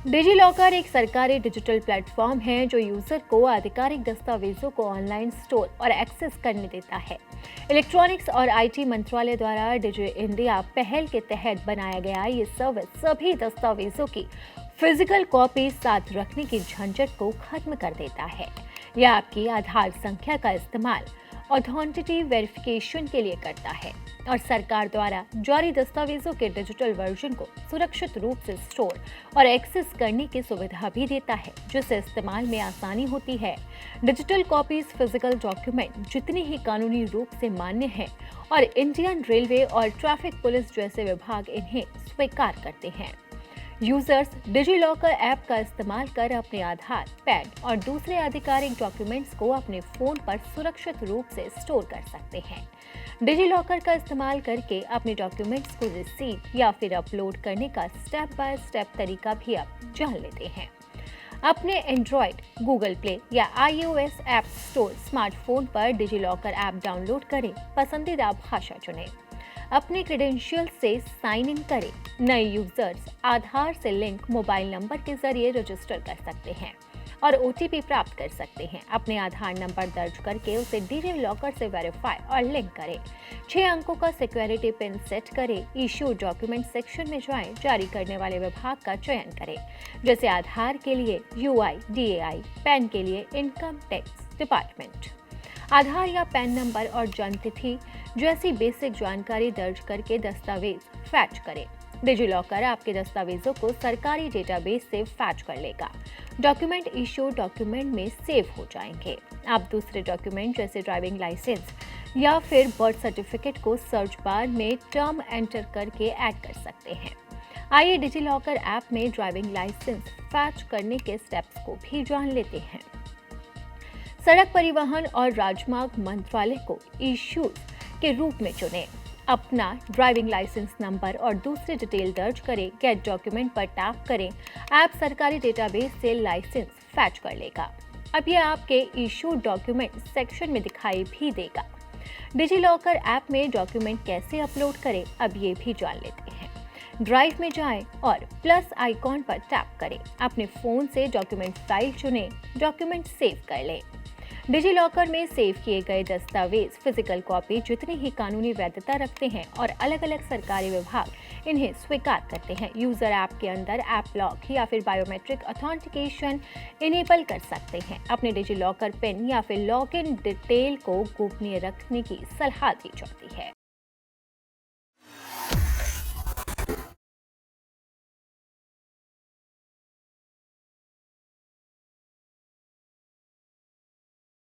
Digi locker एक सरकारी digital platform है जो यूजर को आधिकारिक दस्तावेजों को ऑनलाइन स्टोर और एक्सेस करने देता है। इलेक्ट्रॉनिक्स और आईटी मंत्रालय द्वारा डिजी इंडिया पहल के तहत बनाया गया ये सर्विस सभी दस्तावेजों की फिजिकल कॉपी साथ रखने की झंझट को खत्म कर देता है। यह आपकी आधार संख्या का इस्तेमाल ऑथेंटिटी वेरिफिकेशन के लिए करता है और सरकार द्वारा जारी दस्तावेजों के डिजिटल वर्जन को सुरक्षित रूप से स्टोर और एक्सेस करने की सुविधा भी देता है, जिससे इस्तेमाल में आसानी होती है। डिजिटल कॉपीज फिजिकल डॉक्यूमेंट जितनी ही कानूनी रूप से मान्य है और इंडियन रेलवे और ट्रैफिक पुलिस जैसे विभाग इन्हें स्वीकार करते हैं। यूजर्स डिजी लॉकर ऐप का इस्तेमाल कर अपने आधार, पैन और दूसरे आधिकारिक डॉक्यूमेंट्स को अपने फोन पर सुरक्षित रूप से स्टोर कर सकते हैं। डिजी लॉकर का इस्तेमाल करके अपने डॉक्यूमेंट्स को रिसीव या फिर अपलोड करने का स्टेप बाय स्टेप तरीका भी आप जान लेते हैं। अपने एंड्रॉयड, गूगल प्ले या iOS ऐप स्टोर स्मार्टफोन पर डिजी लॉकर ऐप डाउनलोड करें, पसंदीदा भाषा चुनें, अपने क्रेडेंशियल से साइन इन करें। नए यूजर्स आधार से लिंक मोबाइल नंबर के जरिए रजिस्टर कर सकते हैं और OTP प्राप्त कर सकते हैं। अपने आधार नंबर दर्ज करके उसे डिजी लॉकर से वेरीफाई और लिंक करें। 6 अंकों का सिक्योरिटी पिन सेट करें। इशू डॉक्यूमेंट सेक्शन में जाएं, जारी करने वाले विभाग का चयन करें, जैसे आधार के लिए UI DAI, पैन के लिए इनकम टैक्स डिपार्टमेंट। आधार या पैन नंबर और जन्म तिथि जैसी बेसिक जानकारी दर्ज करके दस्तावेज फैच करें। डिजी लॉकर आपके दस्तावेजों को सरकारी डेटाबेस से फैच कर लेगा। डॉक्यूमेंट इशू डॉक्यूमेंट में सेव हो जाएंगे। आप दूसरे डॉक्यूमेंट जैसे ड्राइविंग लाइसेंस या फिर बर्थ सर्टिफिकेट को सर्च बार में टर्म एंटर करके ऐड कर सकते हैं। आइए डिजी लॉकर ऐप में ड्राइविंग लाइसेंस फैच करने के स्टेप्स को भी जान लेते हैं। सड़क परिवहन और राजमार्ग मंत्रालय को इश्यूज के रूप में चुनें। अपना ड्राइविंग लाइसेंस नंबर और दूसरी डिटेल दर्ज करें। गेट डॉक्यूमेंट पर टैप करें। ऐप सरकारी डेटाबेस से लाइसेंस फैच कर लेगा। अब यह आपके इशू डॉक्यूमेंट सेक्शन में दिखाई भी देगा। डिजी लॉकर ऐप में डॉक्यूमेंट कैसे अपलोड करें, अब ये भी जान लेते हैं। ड्राइव में जाएं और प्लस आइकॉन पर टैप करें। अपने फोन से डॉक्यूमेंट फाइल चुनें, डॉक्यूमेंट सेव कर लें। डिजी लॉकर में सेव किए गए दस्तावेज फिजिकल कॉपी जितनी ही कानूनी वैधता रखते हैं और अलग अलग सरकारी विभाग इन्हें स्वीकार करते हैं। यूजर ऐप के अंदर ऐप लॉक या फिर बायोमेट्रिक ऑथेंटिकेशन इनेबल कर सकते हैं। अपने डिजी लॉकर पिन या फिर लॉगिन डिटेल को गोपनीय रखने की सलाह दी जाती है।